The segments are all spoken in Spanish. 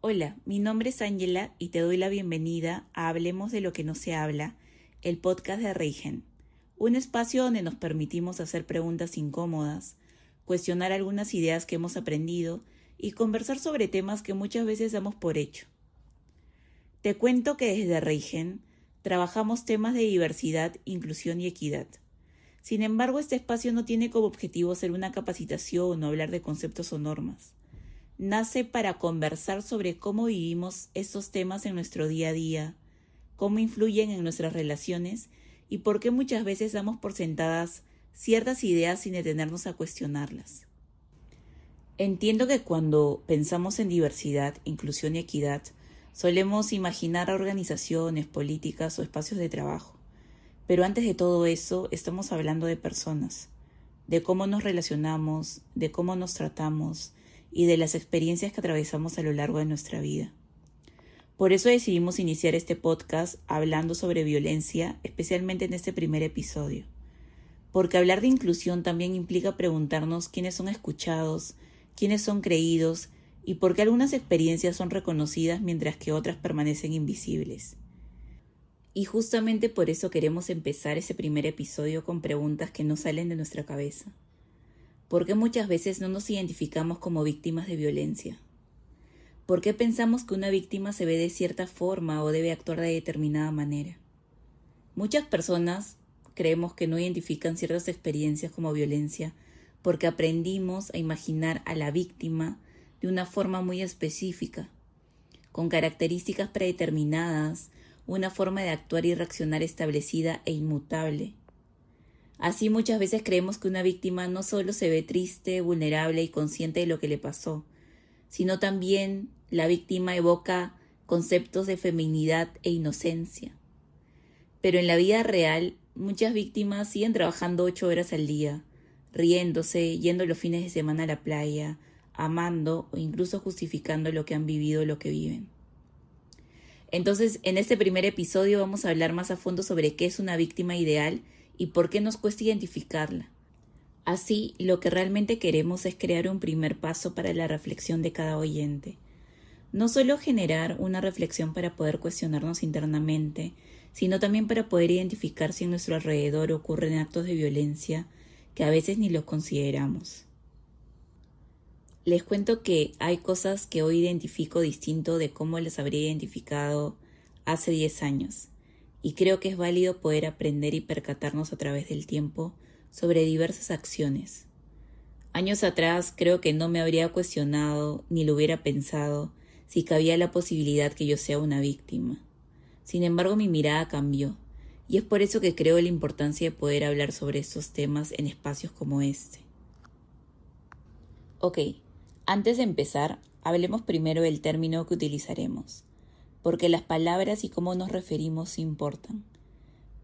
Hola, mi nombre es Ángela y te doy la bienvenida a Hablemos de lo que no se habla, el podcast de Reigen, un espacio donde nos permitimos hacer preguntas incómodas, cuestionar algunas ideas que hemos aprendido y conversar sobre temas que muchas veces damos por hecho. Te cuento que desde Reigen trabajamos temas de diversidad, inclusión y equidad. Sin embargo, este espacio no tiene como objetivo ser una capacitación o hablar de conceptos o normas. Nace para conversar sobre cómo vivimos estos temas en nuestro día a día, cómo influyen en nuestras relaciones y por qué muchas veces damos por sentadas ciertas ideas sin detenernos a cuestionarlas. Entiendo que cuando pensamos en diversidad, inclusión y equidad, solemos imaginar a organizaciones, políticas o espacios de trabajo. Pero antes de todo eso, estamos hablando de personas, de cómo nos relacionamos, de cómo nos tratamos y de las experiencias que atravesamos a lo largo de nuestra vida. Por eso decidimos iniciar este podcast hablando sobre violencia, especialmente en este primer episodio. Porque hablar de inclusión también implica preguntarnos quiénes son escuchados, quiénes son creídos y por qué algunas experiencias son reconocidas mientras que otras permanecen invisibles. Y justamente por eso queremos empezar ese primer episodio con preguntas que no salen de nuestra cabeza. ¿Por qué muchas veces no nos identificamos como víctimas de violencia? ¿Por qué pensamos que una víctima se ve de cierta forma o debe actuar de determinada manera? Muchas personas creemos que no identifican ciertas experiencias como violencia porque aprendimos a imaginar a la víctima de una forma muy específica, con características predeterminadas, una forma de actuar y reaccionar establecida e inmutable. Así muchas veces creemos que una víctima no solo se ve triste, vulnerable y consciente de lo que le pasó, sino también la víctima evoca conceptos de feminidad e inocencia. Pero en la vida real, muchas víctimas siguen trabajando 8 horas al día, riéndose, yendo los fines de semana a la playa, amando o incluso justificando lo que han vivido o lo que viven. Entonces, en este primer episodio vamos a hablar más a fondo sobre qué es una víctima ideal y por qué nos cuesta identificarla. Así, lo que realmente queremos es crear un primer paso para la reflexión de cada oyente. No solo generar una reflexión para poder cuestionarnos internamente, sino también para poder identificar si en nuestro alrededor ocurren actos de violencia que a veces ni los consideramos. Les cuento que hay cosas que hoy identifico distinto de cómo las habría identificado hace 10 años. Y creo que es válido poder aprender y percatarnos a través del tiempo sobre diversas acciones. Años atrás creo que no me habría cuestionado ni lo hubiera pensado si cabía la posibilidad que yo sea una víctima. Sin embargo, mi mirada cambió y es por eso que creo la importancia de poder hablar sobre estos temas en espacios como este. Ok, antes de empezar, hablemos primero del término que utilizaremos, porque las palabras y cómo nos referimos importan.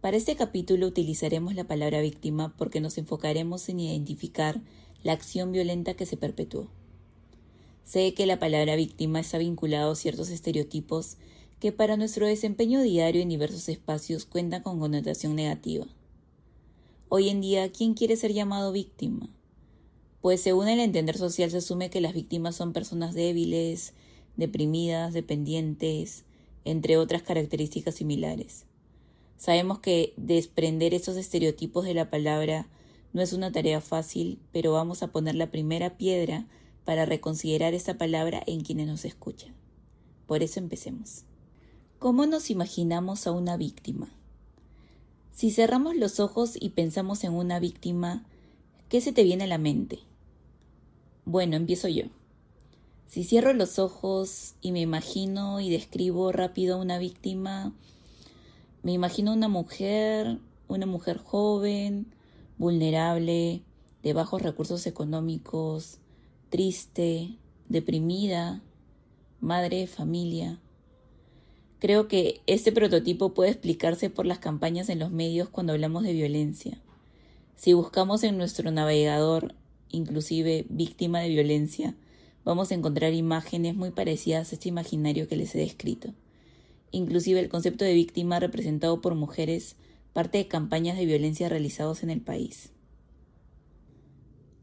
Para este capítulo utilizaremos la palabra víctima porque nos enfocaremos en identificar la acción violenta que se perpetuó. Sé que la palabra víctima está vinculada a ciertos estereotipos que para nuestro desempeño diario en diversos espacios cuentan con connotación negativa. Hoy en día, ¿quién quiere ser llamado víctima? Pues según el entender social se asume que las víctimas son personas débiles, deprimidas, dependientes, entre otras características similares. Sabemos que desprender esos estereotipos de la palabra no es una tarea fácil, pero vamos a poner la primera piedra para reconsiderar esta palabra en quienes nos escuchan. Por eso empecemos. ¿Cómo nos imaginamos a una víctima? Si cerramos los ojos y pensamos en una víctima, ¿qué se te viene a la mente? Bueno, empiezo yo. Si cierro los ojos y me imagino y describo rápido a una víctima, me imagino una mujer joven, vulnerable, de bajos recursos económicos, triste, deprimida, madre de familia. Creo que este prototipo puede explicarse por las campañas en los medios cuando hablamos de violencia. Si buscamos en nuestro navegador, inclusive víctima de violencia, vamos a encontrar imágenes muy parecidas a este imaginario que les he descrito. Inclusive el concepto de víctima representado por mujeres parte de campañas de violencia realizadas en el país.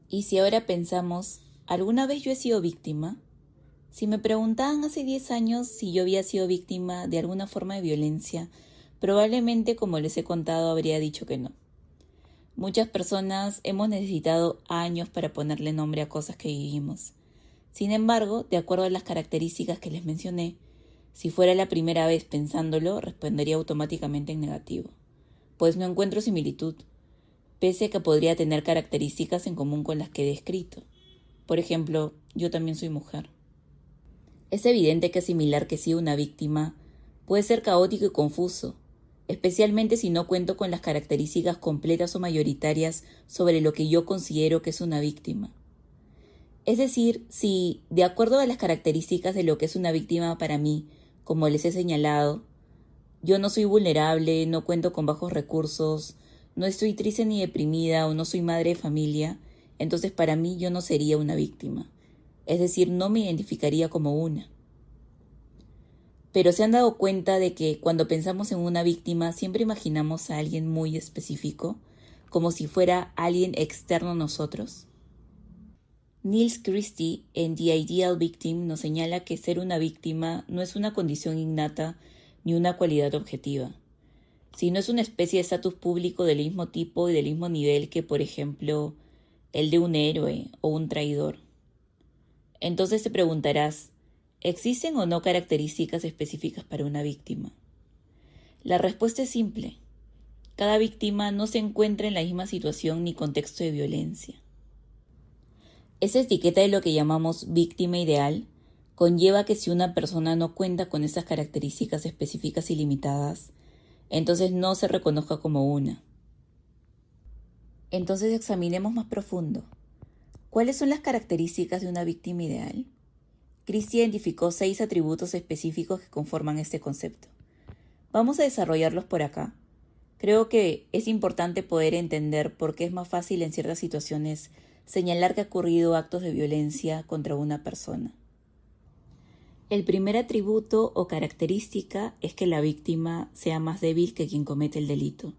Y si ahora pensamos, ¿alguna vez yo he sido víctima? Si me preguntaban hace 10 años si yo había sido víctima de alguna forma de violencia, probablemente, como les he contado, habría dicho que no. Muchas personas hemos necesitado años para ponerle nombre a cosas que vivimos. Sin embargo, de acuerdo a las características que les mencioné, si fuera la primera vez pensándolo, respondería automáticamente en negativo, pues no encuentro similitud, pese a que podría tener características en común con las que he descrito. Por ejemplo, yo también soy mujer. Es evidente que asimilar que he sido una víctima puede ser caótico y confuso, especialmente si no cuento con las características completas o mayoritarias sobre lo que yo considero que es una víctima. Es decir, si, de acuerdo a las características de lo que es una víctima para mí, como les he señalado, yo no soy vulnerable, no cuento con bajos recursos, no estoy triste ni deprimida o no soy madre de familia, entonces para mí yo no sería una víctima. Es decir, no me identificaría como una. Pero ¿se han dado cuenta de que cuando pensamos en una víctima siempre imaginamos a alguien muy específico, como si fuera alguien externo a nosotros? Niels Christie, en The Ideal Victim, nos señala que ser una víctima no es una condición innata ni una cualidad objetiva, sino es una especie de estatus público del mismo tipo y del mismo nivel que, por ejemplo, el de un héroe o un traidor. Entonces te preguntarás, ¿existen o no características específicas para una víctima? La respuesta es simple. Cada víctima no se encuentra en la misma situación ni contexto de violencia. Esa etiqueta de lo que llamamos víctima ideal conlleva que si una persona no cuenta con esas características específicas y limitadas, entonces no se reconozca como una. Entonces examinemos más profundo. ¿Cuáles son las características de una víctima ideal? Christie identificó 6 atributos específicos que conforman este concepto. Vamos a desarrollarlos por acá. Creo que es importante poder entender por qué es más fácil en ciertas situaciones señalar que ha ocurrido actos de violencia contra una persona. El primer atributo o característica es que la víctima sea más débil que quien comete el delito.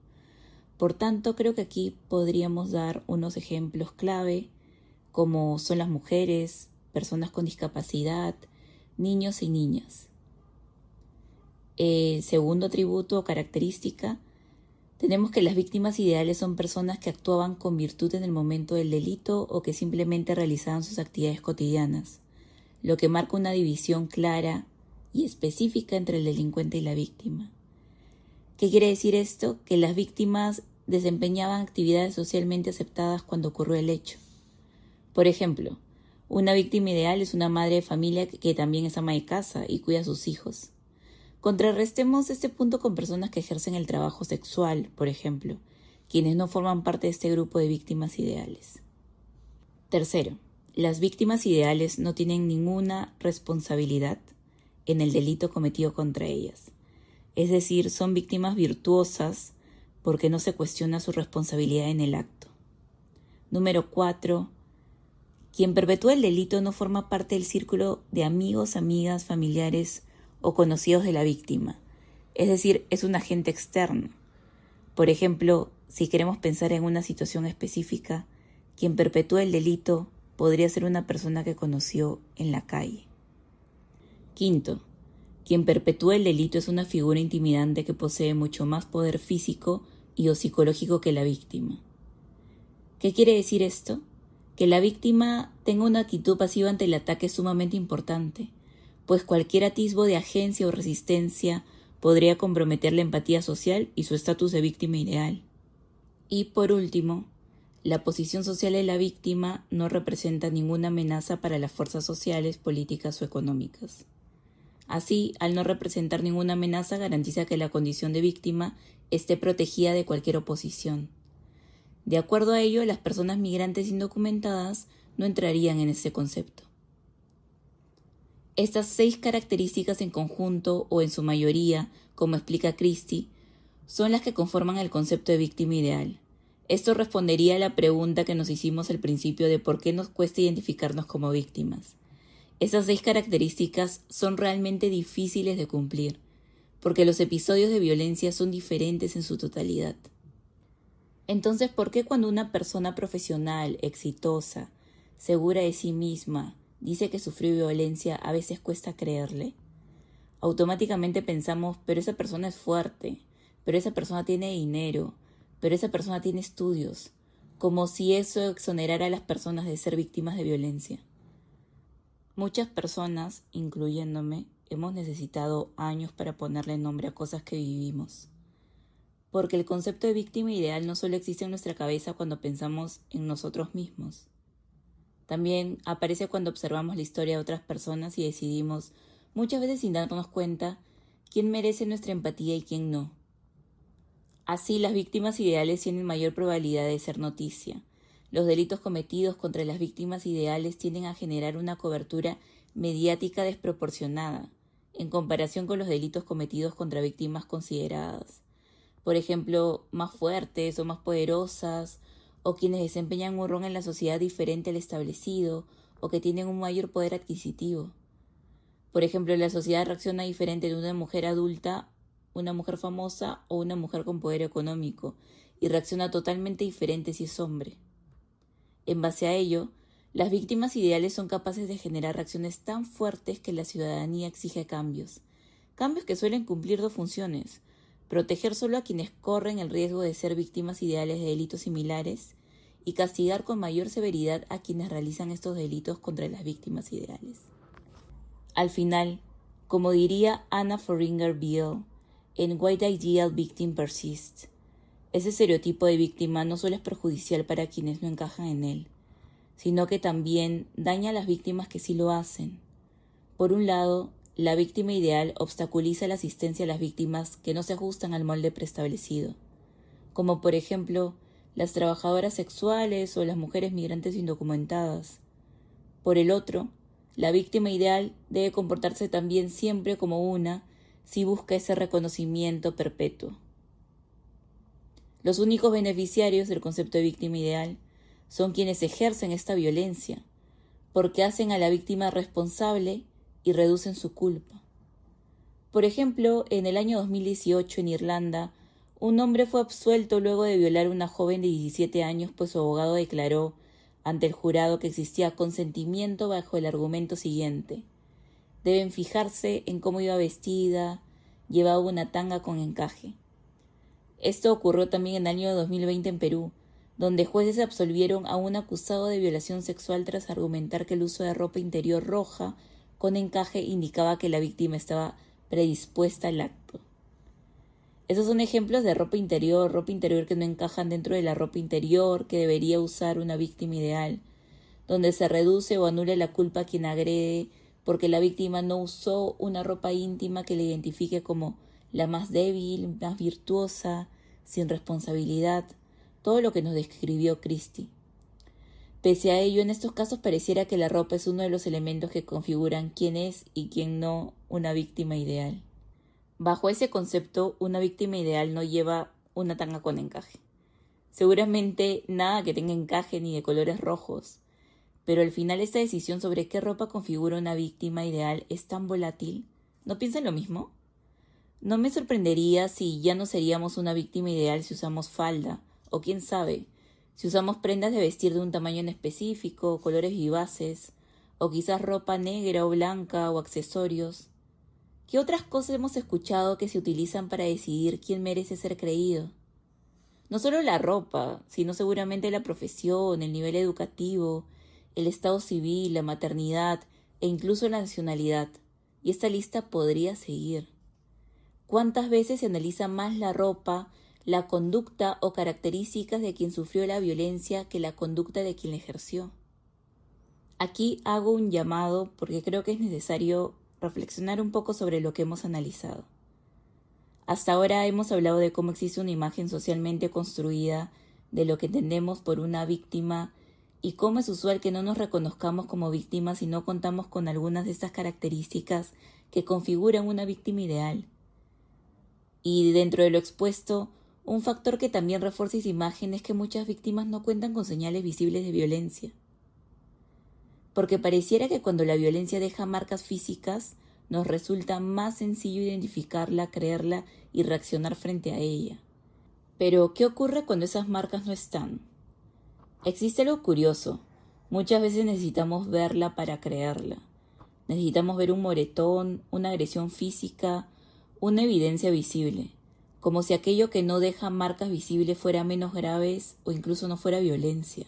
Por tanto, creo que aquí podríamos dar unos ejemplos clave, como son las mujeres, personas con discapacidad, niños y niñas. Segundo atributo o característica, tenemos que las víctimas ideales son personas que actuaban con virtud en el momento del delito o que simplemente realizaban sus actividades cotidianas, lo que marca una división clara y específica entre el delincuente y la víctima. ¿Qué quiere decir esto? Que las víctimas desempeñaban actividades socialmente aceptadas cuando ocurrió el hecho. Por ejemplo, una víctima ideal es una madre de familia que también es ama de casa y cuida a sus hijos. Contrarrestemos este punto con personas que ejercen el trabajo sexual, por ejemplo, quienes no forman parte de este grupo de víctimas ideales. Tercero, las víctimas ideales no tienen ninguna responsabilidad en el delito cometido contra ellas. Es decir, son víctimas virtuosas porque no se cuestiona su responsabilidad en el acto. Número 4. Quien perpetúa el delito no forma parte del círculo de amigos, amigas, familiares o conocidos de la víctima. Es decir, es un agente externo. Por ejemplo, si queremos pensar en una situación específica, quien perpetúa el delito podría ser una persona que conoció en la calle. Quinto, quien perpetúa el delito es una figura intimidante que posee mucho más poder físico y o psicológico que la víctima. ¿Qué quiere decir esto? Que la víctima tenga una actitud pasiva ante el ataque es sumamente importante, pues cualquier atisbo de agencia o resistencia podría comprometer la empatía social y su estatus de víctima ideal. Y por último, la posición social de la víctima no representa ninguna amenaza para las fuerzas sociales, políticas o económicas. Así, al no representar ninguna amenaza, garantiza que la condición de víctima esté protegida de cualquier oposición. De acuerdo a ello, las personas migrantes indocumentadas no entrarían en ese concepto. Estas 6 características en conjunto o en su mayoría, como explica Christie, son las que conforman el concepto de víctima ideal. Esto respondería a la pregunta que nos hicimos al principio de por qué nos cuesta identificarnos como víctimas. Esas 6 características son realmente difíciles de cumplir, porque los episodios de violencia son diferentes en su totalidad. Entonces, ¿por qué cuando una persona profesional, exitosa, segura de sí misma, dice que sufrió violencia, a veces cuesta creerle. Automáticamente pensamos, pero esa persona es fuerte, pero esa persona tiene dinero, pero esa persona tiene estudios, como si eso exonerara a las personas de ser víctimas de violencia. Muchas personas, incluyéndome, hemos necesitado años para ponerle nombre a cosas que vivimos. Porque el concepto de víctima ideal no solo existe en nuestra cabeza cuando pensamos en nosotros mismos. También aparece cuando observamos la historia de otras personas y decidimos, muchas veces sin darnos cuenta, quién merece nuestra empatía y quién no. Así, las víctimas ideales tienen mayor probabilidad de ser noticia. Los delitos cometidos contra las víctimas ideales tienden a generar una cobertura mediática desproporcionada en comparación con los delitos cometidos contra víctimas consideradas, por ejemplo, más fuertes o más poderosas, o quienes desempeñan un rol en la sociedad diferente al establecido, o que tienen un mayor poder adquisitivo. Por ejemplo, la sociedad reacciona diferente de una mujer adulta, una mujer famosa o una mujer con poder económico, y reacciona totalmente diferente si es hombre. En base a ello, las víctimas ideales son capaces de generar reacciones tan fuertes que la ciudadanía exige cambios que suelen cumplir dos funciones: proteger solo a quienes corren el riesgo de ser víctimas ideales de delitos similares y castigar con mayor severidad a quienes realizan estos delitos contra las víctimas ideales. Al final, como diría Anna Foeringer-Beale en Why the Ideal Victim Persists, ese estereotipo de víctima no solo es perjudicial para quienes no encajan en él, sino que también daña a las víctimas que sí lo hacen. Por un lado, la víctima ideal obstaculiza la asistencia a las víctimas que no se ajustan al molde preestablecido, como por ejemplo las trabajadoras sexuales o las mujeres migrantes indocumentadas. Por el otro, la víctima ideal debe comportarse también siempre como una si busca ese reconocimiento perpetuo. Los únicos beneficiarios del concepto de víctima ideal son quienes ejercen esta violencia, porque hacen a la víctima responsable y reducen su culpa. Por ejemplo, en el año 2018 en Irlanda, un hombre fue absuelto luego de violar a una joven de 17 años, pues su abogado declaró ante el jurado que existía consentimiento bajo el argumento siguiente: deben fijarse en cómo iba vestida, llevaba una tanga con encaje. Esto ocurrió también en el año 2020 en Perú, donde jueces absolvieron a un acusado de violación sexual tras argumentar que el uso de ropa interior roja con encaje indicaba que la víctima estaba predispuesta al acto. Esos son ejemplos de ropa interior que no encajan dentro de la ropa interior que debería usar una víctima ideal, donde se reduce o anula la culpa a quien agrede porque la víctima no usó una ropa íntima que le identifique como la más débil, más virtuosa, sin responsabilidad, todo lo que nos describió Christie. Pese a ello, en estos casos pareciera que la ropa es uno de los elementos que configuran quién es y quién no una víctima ideal. Bajo ese concepto, una víctima ideal no lleva una tanga con encaje. Seguramente nada que tenga encaje ni de colores rojos, pero al final esta decisión sobre qué ropa configura una víctima ideal es tan volátil. ¿No piensan lo mismo? No me sorprendería si ya no seríamos una víctima ideal si usamos falda, o quién sabe, si usamos prendas de vestir de un tamaño en específico, colores vivaces, o quizás ropa negra o blanca o accesorios. ¿Qué otras cosas hemos escuchado que se utilizan para decidir quién merece ser creído? No solo la ropa, sino seguramente la profesión, el nivel educativo, el estado civil, la maternidad e incluso la nacionalidad. Y esta lista podría seguir. ¿Cuántas veces se analiza más la ropa, la conducta o características de quien sufrió la violencia que la conducta de quien la ejerció? Aquí hago un llamado porque creo que es necesario reflexionar un poco sobre lo que hemos analizado. Hasta ahora hemos hablado de cómo existe una imagen socialmente construida de lo que entendemos por una víctima y cómo es usual que no nos reconozcamos como víctimas si no contamos con algunas de estas características que configuran una víctima ideal. Y dentro de lo expuesto, un factor que también refuerza esa imagen es que muchas víctimas no cuentan con señales visibles de violencia. Porque pareciera que cuando la violencia deja marcas físicas, nos resulta más sencillo identificarla, creerla y reaccionar frente a ella. Pero, ¿qué ocurre cuando esas marcas no están? Existe algo curioso. Muchas veces necesitamos verla para creerla. Necesitamos ver un moretón, una agresión física, una evidencia visible, como si aquello que no deja marcas visibles fuera menos graves o incluso no fuera violencia.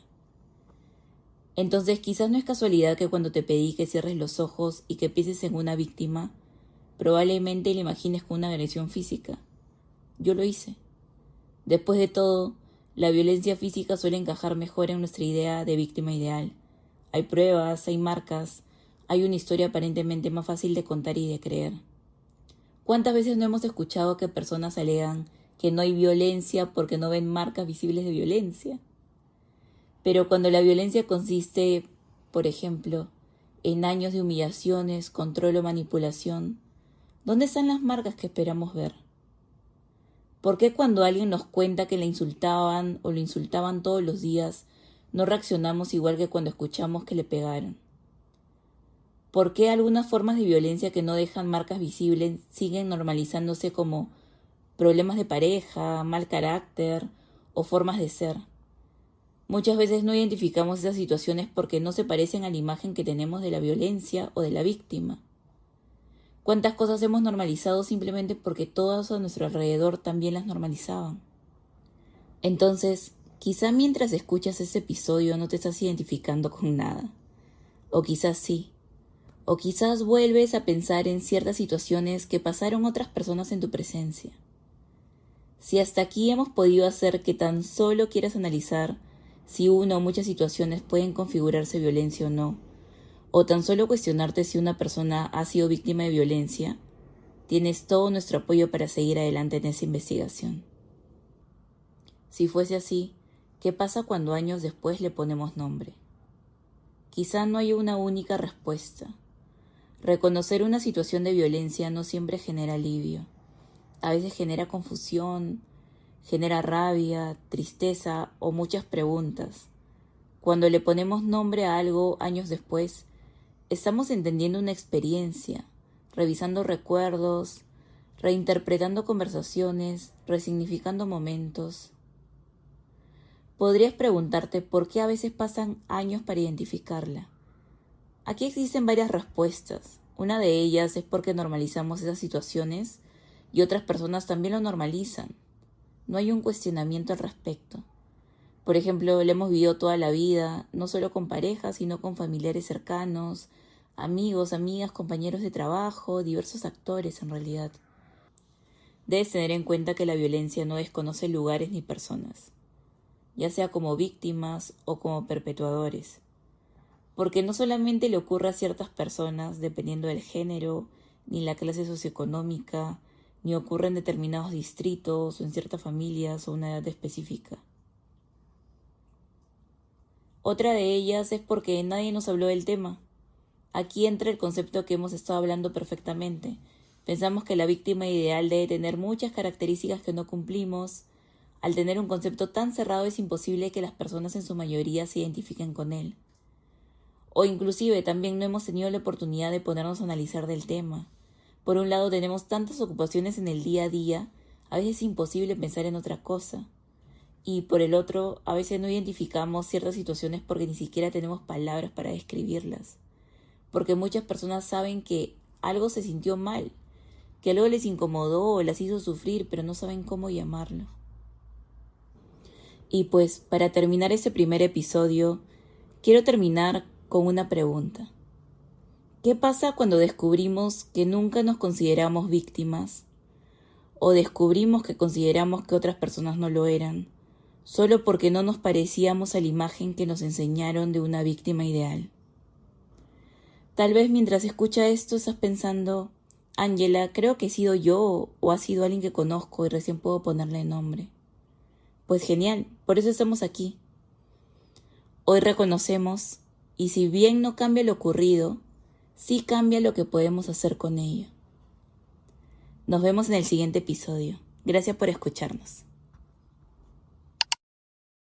Entonces quizás no es casualidad que cuando te pedí que cierres los ojos y que pienses en una víctima, probablemente la imagines con una agresión física. Yo lo hice. Después de todo, la violencia física suele encajar mejor en nuestra idea de víctima ideal. Hay pruebas, hay marcas, hay una historia aparentemente más fácil de contar y de creer. ¿Cuántas veces no hemos escuchado que personas alegan que no hay violencia porque no ven marcas visibles de violencia? Pero cuando la violencia consiste, por ejemplo, en años de humillaciones, control o manipulación, ¿dónde están las marcas que esperamos ver? ¿Por qué cuando alguien nos cuenta que le insultaban o lo insultaban todos los días, no reaccionamos igual que cuando escuchamos que le pegaron? ¿Por qué algunas formas de violencia que no dejan marcas visibles siguen normalizándose como problemas de pareja, mal carácter o formas de ser? Muchas veces no identificamos esas situaciones porque no se parecen a la imagen que tenemos de la violencia o de la víctima. ¿Cuántas cosas hemos normalizado simplemente porque todos a nuestro alrededor también las normalizaban? Entonces, quizá mientras escuchas ese episodio no te estás identificando con nada. O quizás sí. O quizás vuelves a pensar en ciertas situaciones que pasaron otras personas en tu presencia. Si hasta aquí hemos podido hacer que tan solo quieras analizar si una o muchas situaciones pueden configurarse violencia o no, o tan solo cuestionarte si una persona ha sido víctima de violencia, tienes todo nuestro apoyo para seguir adelante en esa investigación. Si fuese así, ¿qué pasa cuando años después le ponemos nombre? Quizá no hay una única respuesta. Reconocer una situación de violencia no siempre genera alivio. A veces genera confusión, genera rabia, tristeza o muchas preguntas. Cuando le ponemos nombre a algo años después, estamos entendiendo una experiencia, revisando recuerdos, reinterpretando conversaciones, resignificando momentos. Podrías preguntarte por qué a veces pasan años para identificarla. Aquí existen varias respuestas. Una de ellas es porque normalizamos esas situaciones y otras personas también lo normalizan. No hay un cuestionamiento al respecto. Por ejemplo, lo hemos vivido toda la vida, no solo con parejas, sino con familiares cercanos, amigos, amigas, compañeros de trabajo, diversos actores en realidad. Debes tener en cuenta que la violencia no desconoce lugares ni personas, ya sea como víctimas o como perpetuadores. Porque no solamente le ocurre a ciertas personas, dependiendo del género, ni la clase socioeconómica, ni ocurre en determinados distritos o en ciertas familias o una edad específica. Otra de ellas es porque nadie nos habló del tema. Aquí entra el concepto que hemos estado hablando perfectamente. Pensamos que la víctima ideal debe tener muchas características que no cumplimos. Al tener un concepto tan cerrado es imposible que las personas en su mayoría se identifiquen con él. O inclusive también no hemos tenido la oportunidad de ponernos a analizar del tema. Por un lado tenemos tantas ocupaciones en el día a día, a veces es imposible pensar en otra cosa. Y por el otro, a veces no identificamos ciertas situaciones porque ni siquiera tenemos palabras para describirlas. Porque muchas personas saben que algo se sintió mal, que algo les incomodó o las hizo sufrir, pero no saben cómo llamarlo. Y pues, para terminar este primer episodio, quiero terminar con una pregunta. ¿Qué pasa cuando descubrimos que nunca nos consideramos víctimas? ¿O descubrimos que consideramos que otras personas no lo eran, solo porque no nos parecíamos a la imagen que nos enseñaron de una víctima ideal? Tal vez mientras escucha esto estás pensando, Ángela, creo que he sido yo o ha sido alguien que conozco y recién puedo ponerle nombre. Pues genial, por eso estamos aquí. Hoy reconocemos, y si bien no cambia lo ocurrido, sí cambia lo que podemos hacer con ello. Nos vemos en el siguiente episodio. Gracias por escucharnos.